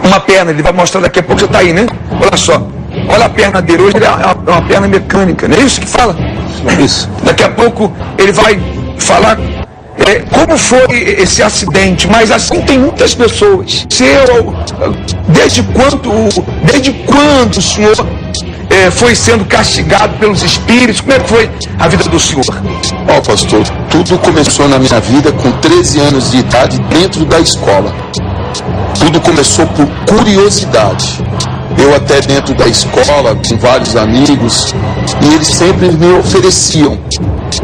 uma perna, ele vai mostrar daqui a pouco, já tá aí, né? Olha só, olha a perna dele, hoje ele é uma perna mecânica, não é isso que fala? Isso. Daqui a pouco ele vai falar como foi esse acidente, mas assim tem muitas pessoas. Desde quando o senhor foi sendo castigado pelos espíritos? Como é que foi a vida do senhor? Pastor, tudo começou na minha vida com 13 anos de idade dentro da escola. Tudo começou por curiosidade. Eu até dentro da escola, com vários amigos, e eles sempre me ofereciam.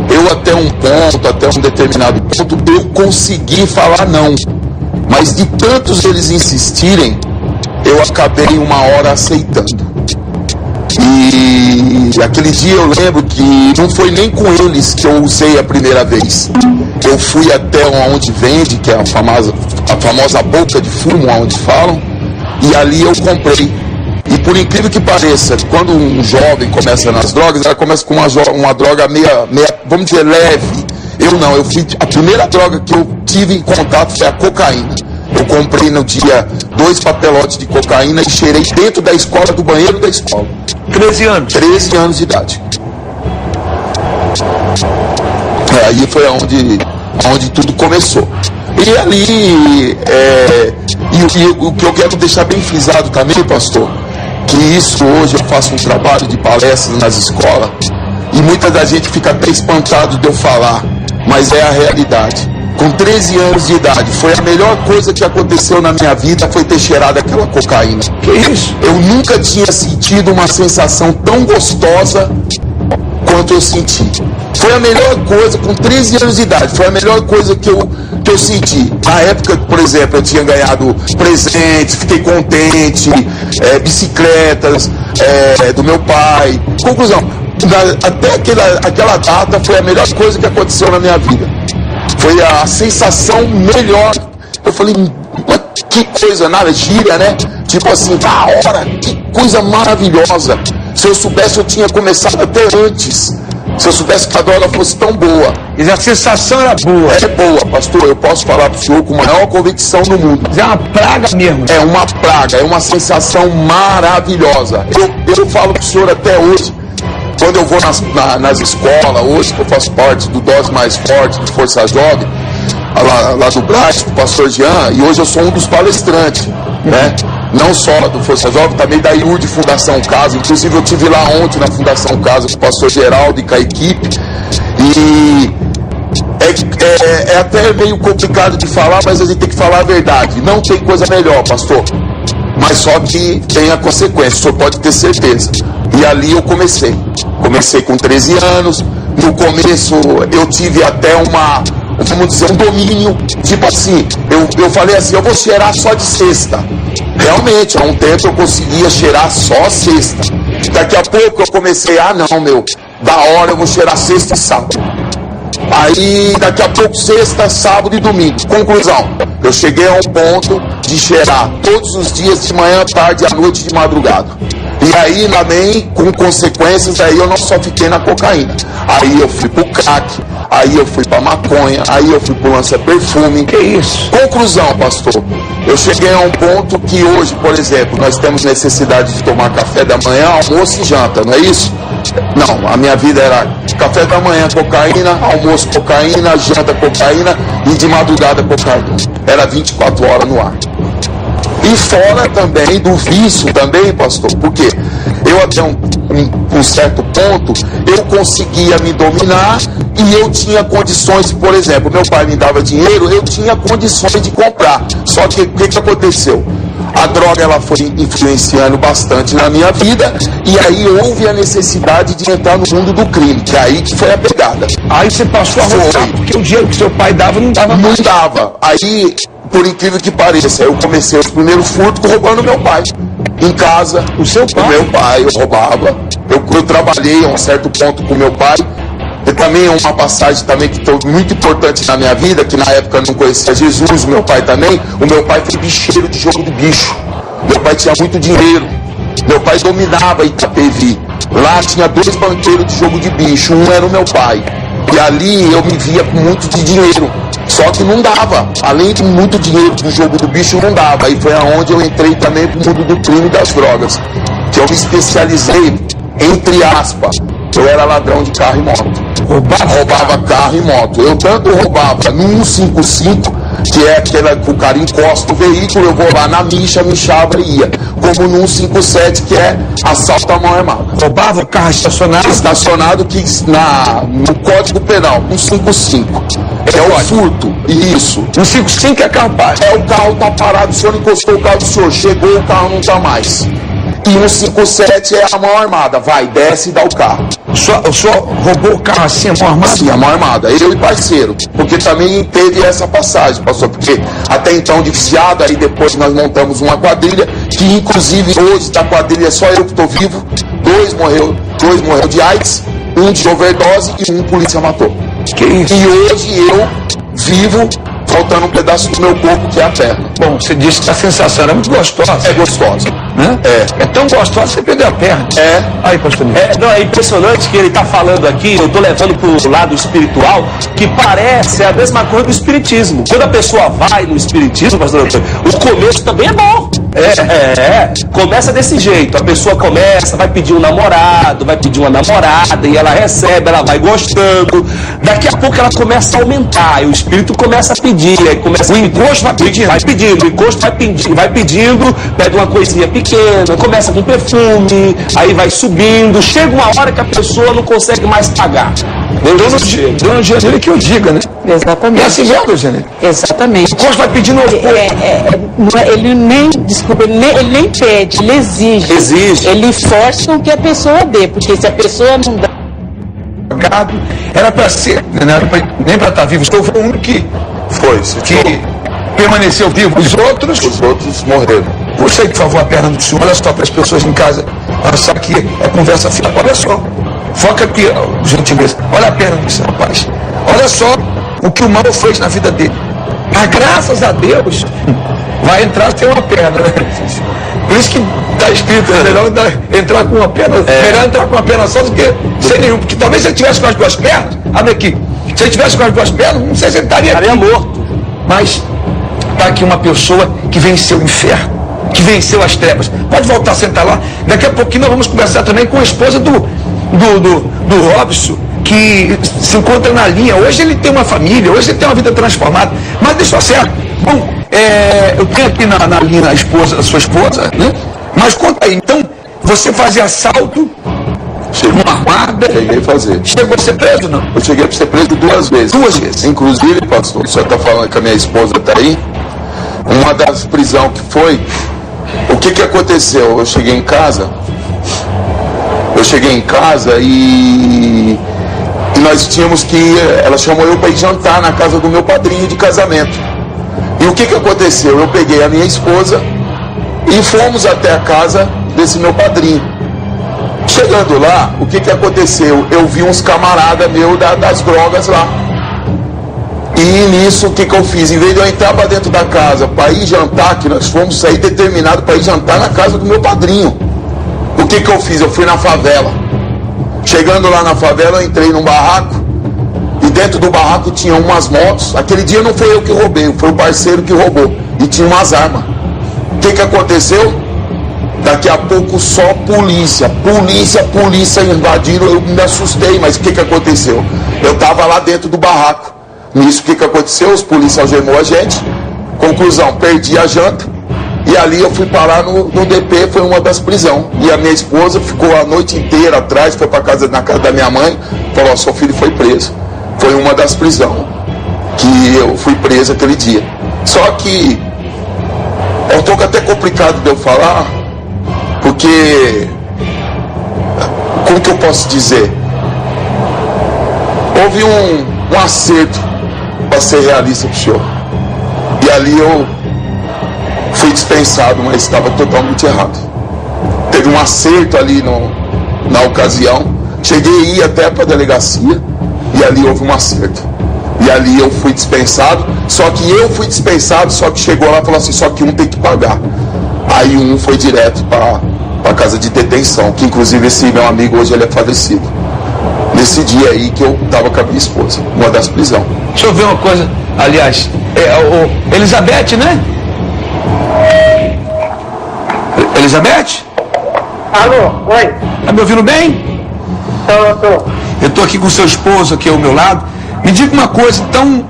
Eu até um determinado ponto, eu consegui falar não. Mas de tantos eles insistirem, eu acabei uma hora aceitando. E aquele dia eu lembro que não foi nem com eles que eu usei a primeira vez. Eu fui até onde vende, que é a famosa boca de fumo, onde falam, e ali eu comprei. E por incrível que pareça, quando um jovem começa nas drogas, ela começa com uma droga meia, vamos dizer, leve. A primeira droga que eu tive em contato foi a cocaína. Eu comprei no dia 2 papelotes de cocaína e cheirei dentro da escola, do banheiro da escola. 13 anos? 13 anos de idade. Aí foi onde tudo começou. E ali, o que eu quero deixar bem frisado também, pastor, que isso hoje eu faço um trabalho de palestras nas escolas, e muita da gente fica até espantado de eu falar, mas é a realidade. Com 13 anos de idade, foi a melhor coisa que aconteceu na minha vida, foi ter cheirado aquela cocaína. Que isso? Eu nunca tinha sentido uma sensação tão gostosa quanto eu senti. Foi a melhor coisa, com 13 anos de idade, foi a melhor coisa que eu senti. Na época, por exemplo, eu tinha ganhado presentes, fiquei contente, bicicletas do meu pai. Conclusão, até aquela data foi a melhor coisa que aconteceu na minha vida. Foi a sensação melhor. Eu falei, que coisa, nada, gíria, né? Tipo assim, da hora, que coisa maravilhosa. Se eu soubesse, eu tinha começado até antes. Se eu soubesse que a droga fosse tão boa. E a sensação era boa. É boa, pastor. Eu posso falar para o senhor com a maior convicção do mundo. É uma praga mesmo. É uma praga, é uma sensação maravilhosa. Eu falo para o senhor até hoje. Quando eu vou nas escolas, hoje que eu faço parte do Dose Mais Forte, do Força Jovem, lá do Brás, do pastor Jean, e hoje eu sou um dos palestrantes, né? Não só do Força Jovem, também da IURD Fundação Casa. Inclusive eu estive lá ontem na Fundação Casa com o pastor Geraldo e com a equipe. E é até meio complicado de falar, mas a gente tem que falar a verdade. Não tem coisa melhor, pastor. Mas só que tem a consequência, o senhor pode ter certeza. E ali eu comecei. Comecei com 13 anos. No começo eu tive até vamos dizer, um domínio. Tipo assim, eu falei assim, eu vou cheirar só de sexta. Realmente, há um tempo eu conseguia cheirar só sexta. Daqui a pouco eu comecei, da hora eu vou cheirar sexta e sábado. Aí daqui a pouco sexta, sábado e domingo. Conclusão, eu cheguei a um ponto de cheirar todos os dias, de manhã, tarde, à noite, de madrugada. E aí também, com consequências, aí eu não só fiquei na cocaína. Aí eu fui pro crack, aí eu fui pra maconha, aí eu fui pro lança-perfume. Que isso? Conclusão, pastor, eu cheguei a um ponto que hoje, por exemplo, nós temos necessidade de tomar café da manhã, almoço e janta, não é isso? Não, a minha vida era café da manhã cocaína, almoço cocaína, janta cocaína e de madrugada cocaína. Era 24 horas no ar. E fora também do vício também, pastor, porque eu até um certo ponto, eu conseguia me dominar e eu tinha condições, por exemplo, meu pai me dava dinheiro, eu tinha condições de comprar. Só que o que aconteceu? A droga ela foi influenciando bastante na minha vida e aí houve a necessidade de entrar no mundo do crime, que é aí que foi a pegada. Aí você passou a roubar, porque o dinheiro que seu pai dava não dava mais. Não dava. Aí, por incrível que pareça, eu comecei os primeiros furtos roubando meu pai. Em casa, o seu pai? O meu pai, eu roubava. Eu trabalhei a um certo ponto com meu pai. E também uma passagem também que foi muito importante na minha vida, que na época eu não conhecia Jesus, o meu pai também. O meu pai foi bicheiro de jogo de bicho. Meu pai tinha muito dinheiro. Meu pai dominava Itapevi. Lá tinha 2 banqueiros de jogo de bicho. Um era o meu pai. E ali eu me via com muito de dinheiro. Só Só que não dava, além de muito dinheiro do jogo do bicho, não dava. Aí foi aonde eu entrei também pro mundo do crime e das drogas, que eu me especializei, entre aspas, eu era ladrão de carro e moto. Roubava carro e moto. Eu tanto roubava no 155, que é aquela que o cara encosta o veículo, eu vou lá na michava e ia. Como no 157, que é assalto à mão armada. Roubava o carro estacionado? Estacionado, que no Código Penal, 155. É o furto, isso. 155 é carro parado. É, o carro tá parado, o senhor encostou o carro do senhor, chegou, o carro não tá mais. E 157 é a mão armada, vai, desce e dá o carro. O senhor roubou o carro assim, a mão armada? Sim, a mão armada, eu e parceiro. Porque também teve essa passagem, pastor, porque até então de viciado, aí depois nós montamos uma quadrilha, que inclusive hoje da quadrilha só eu que estou vivo, dois morreu de AIDS, um de overdose e um polícia matou. Que isso? E hoje eu vivo faltando um pedaço do meu corpo, que é a perna. Bom, você disse que a sensação era muito gostosa. É gostosa. Né? É tão gostosa que você perdeu a perna. É. Aí, pastor. É impressionante que ele está falando aqui, eu estou levando para o lado espiritual, que parece a mesma coisa do espiritismo. Quando a pessoa vai no espiritismo, pastor Antônio, o começo também é bom. Começa desse jeito, a pessoa começa, vai pedir um namorado, vai pedir uma namorada, e ela recebe, ela vai gostando, daqui a pouco ela começa a aumentar, e o espírito começa a pedir, aí começa o encosto vai pedindo, o encosto vai pedindo, pede uma coisinha pequena, começa com perfume, aí vai subindo, chega uma hora que a pessoa não consegue mais pagar. Dona Gianile que eu diga, né? Exatamente. É assim mesmo, Gianile? Exatamente. O encosto vai pedindo ele nem pede, ele exige. Ele força com que a pessoa dê, porque se a pessoa não dá. Era para ser, não era nem para estar vivo. Estou falando que permaneceu vivo. Os outros morreram. Puxa aí, por favor, a perna do senhor. Olha só para as pessoas em casa achar que é conversa fiada. Olha só. Foca aqui, gentileza. Olha a perna desse rapaz. Olha só o que o mal fez na vida dele. Mas graças a Deus vai entrar sem uma perna. Por isso que está escrito, é melhor entrar com uma perna. Melhor entrar com uma perna só do que sem nenhum. Porque talvez se ele tivesse com as duas pernas, abre aqui. Se ele tivesse com as duas pernas, não sei se ele estaria morto. Mas está aqui uma pessoa que venceu o inferno, que venceu as trevas. Pode voltar a sentar lá. Daqui a pouquinho nós vamos conversar também com a esposa do Robson, que se encontra na linha. Hoje ele tem uma família, hoje ele tem uma vida transformada. Mas deixa eu ser. Bom, eu tenho aqui na linha a sua esposa, né? Mas conta aí, então, você fazia assalto, uma armada. Cheguei a fazer. Chegou a ser preso, não? Eu cheguei a ser preso 2 vezes. 2 vezes. Inclusive, pastor, o senhor está falando que a minha esposa está aí. Uma das prisões que foi, o que aconteceu? Eu cheguei em casa e nós tínhamos que ir, ela chamou eu para ir jantar na casa do meu padrinho de casamento. E o que aconteceu? Eu peguei a minha esposa e fomos até a casa desse meu padrinho. Chegando lá, o que aconteceu? Eu vi uns camaradas meus das drogas lá. E nisso, o que eu fiz? Em vez de eu entrar para dentro da casa para ir jantar, que nós fomos sair determinado para ir jantar na casa do meu padrinho, o que eu fiz? Eu fui na favela. Chegando lá na favela, eu entrei num barraco, e dentro do barraco tinha umas motos. Aquele dia não foi eu que roubei, foi o parceiro que roubou, e tinha umas armas. O que aconteceu? Daqui a pouco só polícia invadiram. Eu me assustei, mas o que aconteceu? Eu estava lá dentro do barraco. Nisso, o que aconteceu? Os polícias algemou a gente. Conclusão, perdi a janta. E ali eu fui parar no DP, foi uma das prisões. E a minha esposa ficou a noite inteira atrás, foi na casa da minha mãe, falou: seu filho foi preso. Foi uma das prisões que eu fui preso aquele dia. Só que é um pouco até complicado de eu falar, porque, como que eu posso dizer? Houve um acerto, para ser realista para o senhor. E ali eu fui dispensado, mas estava totalmente errado. Teve um acerto ali na ocasião. Cheguei a ir até para a delegacia e ali houve um acerto. E ali eu fui dispensado, só que chegou lá e falou assim: só que um tem que pagar. Aí um foi direto para a casa de detenção, que inclusive esse meu amigo hoje ele é falecido. Nesse dia aí que eu estava com a minha esposa, uma das prisões. Deixa eu ver uma coisa. aliás, Elizabeth, né? Elizabeth? Alô, oi. Tá me ouvindo bem? Tô. Eu tô aqui com seu esposo aqui ao meu lado. Me diga uma coisa, então,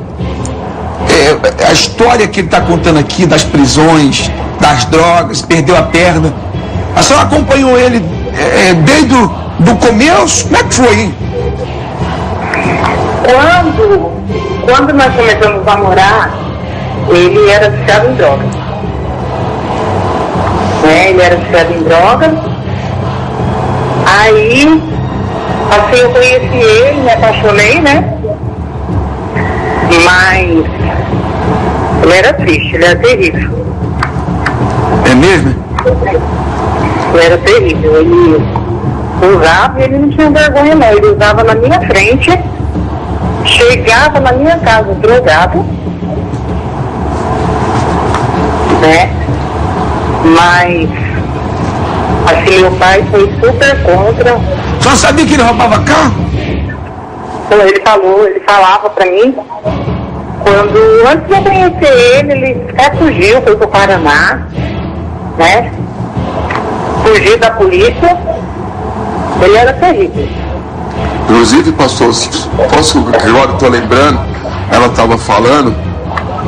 a história que ele está contando aqui das prisões, das drogas, perdeu a perna. A senhora acompanhou ele desde do começo? Como é que foi, hein? Quando nós começamos a morar, ele era viciado em drogas. Ele era viciado em drogas. Aí, assim, eu conheci ele, me apaixonei, né? Mas ele era triste, ele era terrível. É mesmo? Ele era terrível. Ele usava e ele não tinha vergonha não. Ele usava na minha frente, chegava na minha casa drogado, né? Mas assim, meu pai foi super contra. Só sabia que ele roubava carro? Então, ele falava pra mim, antes de eu conhecer ele até fugiu, foi pro Paraná, né? Fugiu da polícia. Ele era terrível. Inclusive, pastor, agora eu tô lembrando, ela estava falando,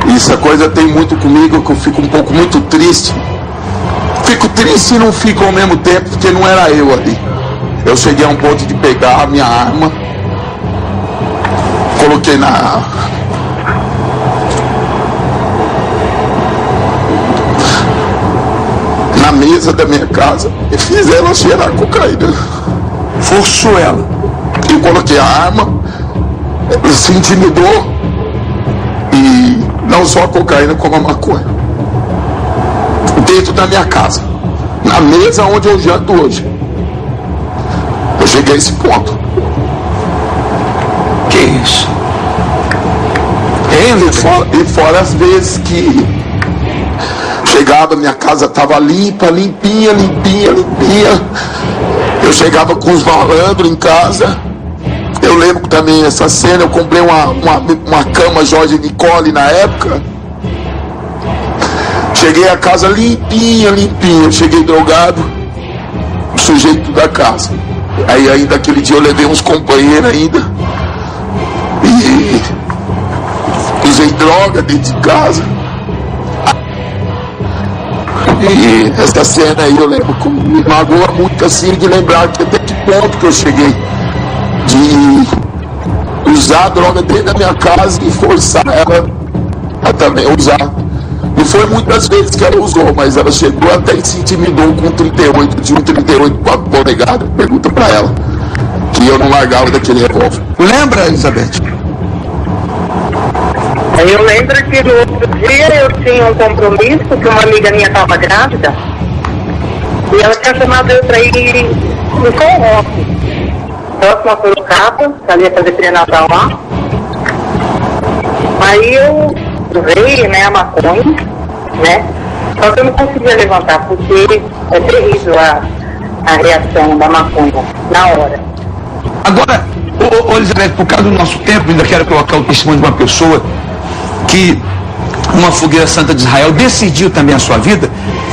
e essa coisa tem muito comigo, que eu fico um pouco muito triste. Fico triste e não fico ao mesmo tempo, porque não era eu ali. Eu cheguei a um ponto de pegar a minha arma, coloquei na mesa da minha casa e fiz ela cheirar cocaína. Forçou ela. Eu coloquei a arma, se intimidou, e não só a cocaína como a maconha, dentro da minha casa, na mesa onde eu janto hoje. Eu cheguei a esse ponto. Que isso? E fora as vezes que chegava, minha casa estava limpa, limpinha. Eu chegava com os malandros em casa. Eu lembro também essa cena, eu comprei uma cama Jorge Nicole na época. Cheguei a casa limpinha. Eu cheguei drogado, sujei tudo a casa. Aí ainda aquele dia eu levei uns companheiros ainda. E usei droga dentro de casa. E essa cena aí eu lembro, me magoa muito assim de lembrar que até que ponto que eu cheguei de usar a droga dentro da minha casa e forçar ela a também usar. Não foi muitas vezes que ela usou, mas ela chegou até e se intimidou com 38, de um 38 polegadas. Pergunta pra ela, que eu não largava daquele revólver. Lembra, Elizabeth? Eu lembro que no outro dia eu tinha um compromisso, que uma amiga minha estava grávida, e ela tinha chamado eu para ir no São Roque, próximo a Sorocaba, que ela ia fazer pré-natal lá. Aí eu usei, né, a maconha, né, só que eu não conseguia levantar, porque é terrível a reação da maconha na hora. Agora, Elizabeth, por causa do nosso tempo, ainda quero colocar o testemunho de uma pessoa que, uma fogueira santa de Israel, decidiu também a sua vida.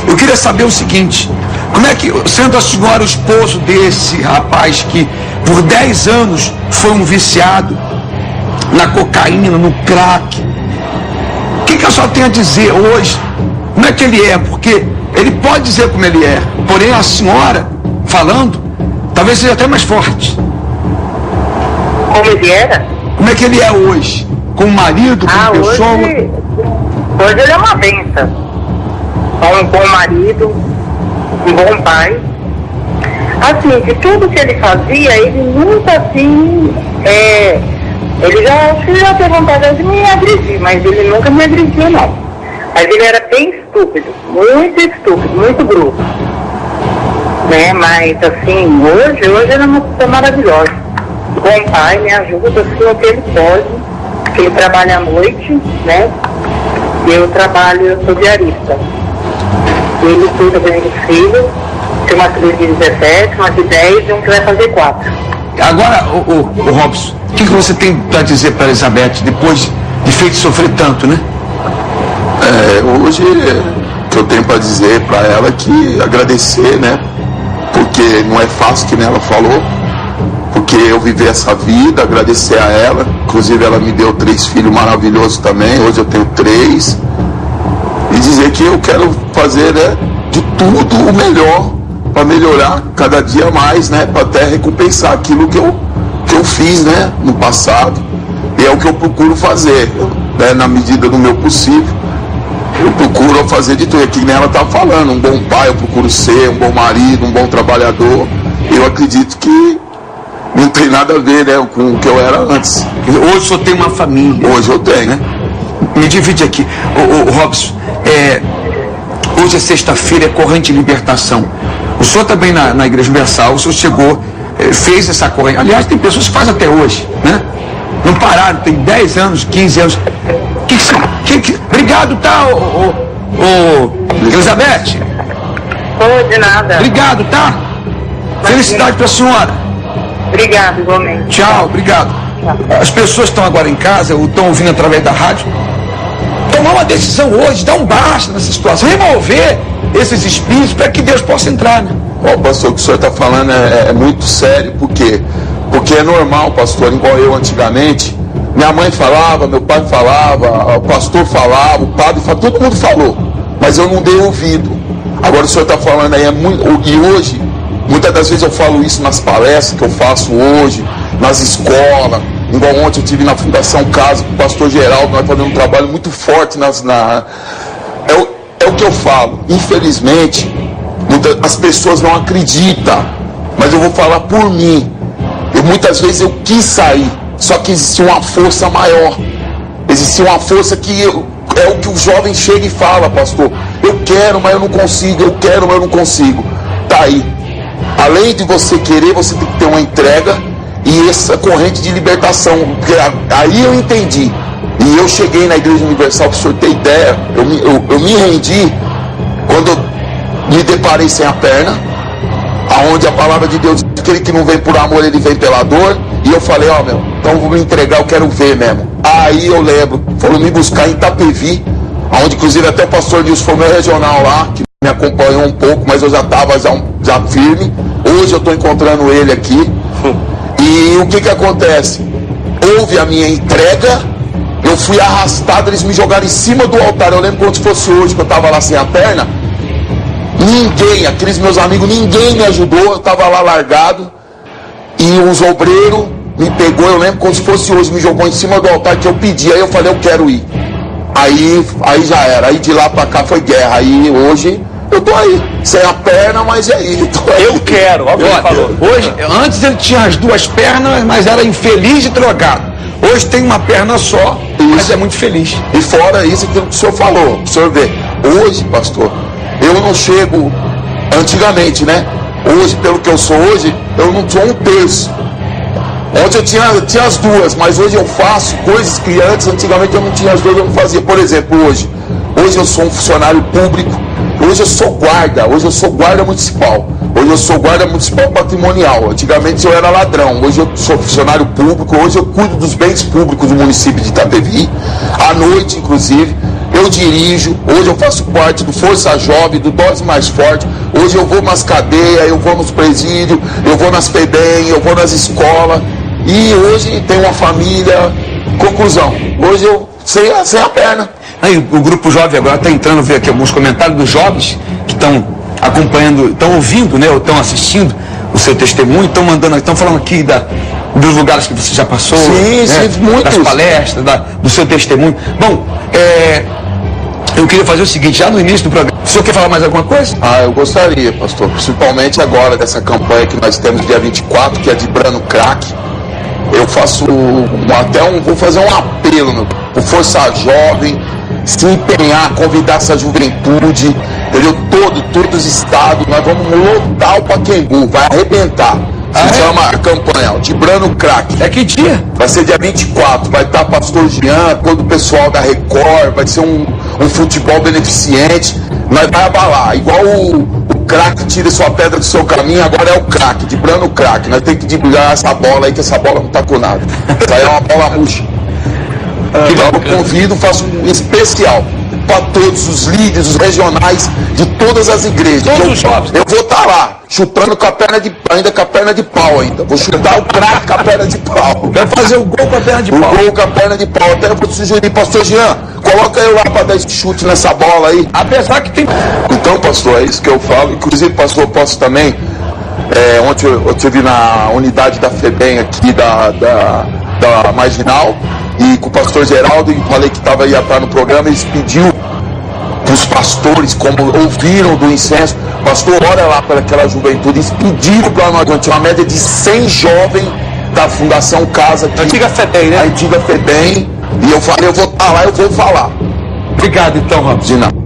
Eu queria saber o seguinte: como é que, sendo a senhora o esposo desse rapaz que por 10 anos foi um viciado na cocaína, no crack, o que a senhora tem a dizer hoje? Como é que ele é? Porque ele pode dizer como ele é, porém a senhora falando talvez seja até mais forte. Como ele era? Como é que ele é hoje? Com o marido, com pessoa? Hoje ele é uma benção. É um bom marido, um bom pai. Assim, de tudo que ele fazia, ele nunca assim, ele já teve vontade de me agredir, mas ele nunca me agrediu não. Mas ele era bem estúpido, muito bruto. Né? Mas assim, hoje ele é uma pessoa maravilhosa. Bom pai, me ajuda assim o que ele pode. Ele trabalha à noite, né? Eu sou diarista. Ele cuida bem dos filhos, tem uma filha de 17, uma de 10 e um que vai fazer 4. Agora, o Robson, o que você tem para dizer para a Elizabeth depois de feito sofrer tanto, né? Hoje o que eu tenho para dizer para ela é que agradecer, né? Porque não é fácil, que nem ela falou, porque eu vivi essa vida, agradecer a ela. Inclusive ela me deu 3 filhos maravilhosos também, hoje eu tenho 3. E dizer que eu quero fazer, né, de tudo o melhor para melhorar cada dia mais, né? Para até recompensar aquilo que eu fiz, né, no passado. E é o que eu procuro fazer, né, na medida do meu possível. Eu procuro fazer de tudo, que nem ela está falando, um bom pai eu procuro ser, um bom marido, um bom trabalhador. Eu acredito que não tem nada a ver, né, com o que eu era antes. Hoje o senhor tem uma família. Hoje eu tenho, né? Me divide aqui, o Robson, hoje é sexta-feira, é corrente de libertação. O senhor também na Igreja Universal, o senhor chegou, fez essa corrente. Aliás, tem pessoas que fazem até hoje, né? Não pararam, tem 10 anos, 15 anos. Obrigado, tá, Elizabeth? De nada. Obrigado, tá? Felicidade pra senhora. Obrigado, igualmente. Tchau, obrigado. As pessoas estão agora em casa, ou estão ouvindo através da rádio, tomar uma decisão hoje, dar um basta nessa situação, remover esses espíritos para que Deus possa entrar, né? Pastor, o que o senhor está falando é muito sério, porque é normal, pastor, igual eu antigamente, minha mãe falava, meu pai falava, o pastor falava, o padre falava, todo mundo falou, mas eu não dei ouvido. Agora o senhor está falando aí, e hoje, muitas das vezes eu falo isso nas palestras que eu faço hoje, nas escolas, igual ontem eu estive na Fundação Casa com o pastor Geraldo, nós fazendo um trabalho muito forte é o que eu falo, infelizmente, as pessoas não acreditam, mas eu vou falar por mim. Muitas vezes eu quis sair, só que existia uma força maior, existia uma força que é o que o jovem chega e fala, pastor, eu quero, mas eu não consigo, eu quero, mas eu não consigo. Tá aí, além de você querer, você tem que ter uma entrega e essa corrente de libertação, porque aí eu entendi. E eu cheguei na Igreja Universal, para o senhor ter ideia, eu me rendi quando eu me deparei sem a perna, aonde a palavra de Deus diz que aquele que não vem por amor, ele vem pela dor. E eu falei, então eu vou me entregar, eu quero ver mesmo. Aí eu lembro, foram me buscar em Itapevi, onde inclusive até o pastor Nilson foi meu regional lá, que me acompanhou um pouco, mas eu já estava já firme. Hoje eu estou encontrando ele aqui. E o que acontece? Houve a minha entrega, eu fui arrastado, eles me jogaram em cima do altar. Eu lembro como se fosse hoje, que eu estava lá sem a perna. Ninguém, aqueles meus amigos, ninguém me ajudou, eu estava lá largado. E os obreiros me pegou, eu lembro como se fosse hoje, me jogou em cima do altar que eu pedi. Aí eu falei, eu quero ir. Aí já era, aí de lá pra cá foi guerra. Aí hoje eu tô aí, sem a perna, mas é aí. Eu quero, olha o que ele falou. Hoje, antes ele tinha as 2 pernas, mas era infeliz e drogado. Hoje tem uma perna só, mas é muito feliz. E fora isso, aquilo que o senhor falou, o senhor vê, hoje, pastor, eu não chego, antigamente, né? Hoje, pelo que eu sou hoje, eu não sou 1/3. Ontem eu tinha as 2, mas hoje eu faço coisas que antigamente eu não tinha as 2, eu não fazia. Por exemplo, hoje eu sou um funcionário público, hoje eu sou guarda municipal, hoje eu sou guarda municipal patrimonial. Antigamente eu era ladrão, hoje eu sou funcionário público, hoje eu cuido dos bens públicos do município de Itapevi, à noite inclusive. Eu dirijo, hoje eu faço parte do Força Jovem, do Dose Mais Forte. Hoje eu vou nas cadeias, eu vou nos presídios, eu vou nas FEBEM, eu vou nas escolas. E hoje tem uma família. Conclusão, hoje eu sem a perna. Aí o grupo jovem agora está entrando, ver aqui alguns comentários dos jovens que estão acompanhando, estão ouvindo, né, ou estão assistindo o seu testemunho, estão falando aqui dos lugares que você já passou, sim, né, muitos. das palestras, do seu testemunho. Bom, eu queria fazer o seguinte, já no início do programa, o senhor quer falar mais alguma coisa? Eu gostaria, pastor, principalmente agora dessa campanha que nós temos dia 24, que é de Brano Crack. Eu faço vou fazer um apelo para Força Jovem se empenhar, convidar essa juventude, entendeu? Todos os estados, nós vamos lotar o Pacaembu, vai arrebentar. Se chama a campanha de Brano Crack. É que dia? Vai ser dia 24, vai estar pastor Jean, todo o pessoal da Record, vai ser um futebol beneficente, nós vai abalar, igual o crack tira sua pedra do seu caminho, agora é o crack, de Brano Crack. Nós temos que driblar essa bola aí, que essa bola não tá com nada. Isso aí é uma bola murcha. Então eu convido, faço um especial para todos os líderes, os regionais de todas as igrejas. Todos os jovens. Eu vou estar lá, chutando com a perna de pau ainda. Vou chutar o craque com a perna de pau. Vai fazer o gol com a perna de pau. O gol com a perna de pau. Até eu vou sugerir, pastor Jean, coloca eu lá para dar esse chute nessa bola aí. Apesar que tem... Então, pastor, é isso que eu falo. Inclusive, pastor, eu posso também... ontem eu estive na unidade da FEBEM aqui da Marginal e com o pastor Geraldo, e falei que ia estar no programa. Eles pediu para os pastores, como ouviram do incenso, pastor, olha lá para aquela juventude. Eles pediram para nós, tinha uma média de 100 jovens da Fundação Casa aqui, A antiga FEBEM, né? a antiga FEBEM, e eu falei, eu vou estar lá, eu vou falar. Obrigado então, Robson. De nada.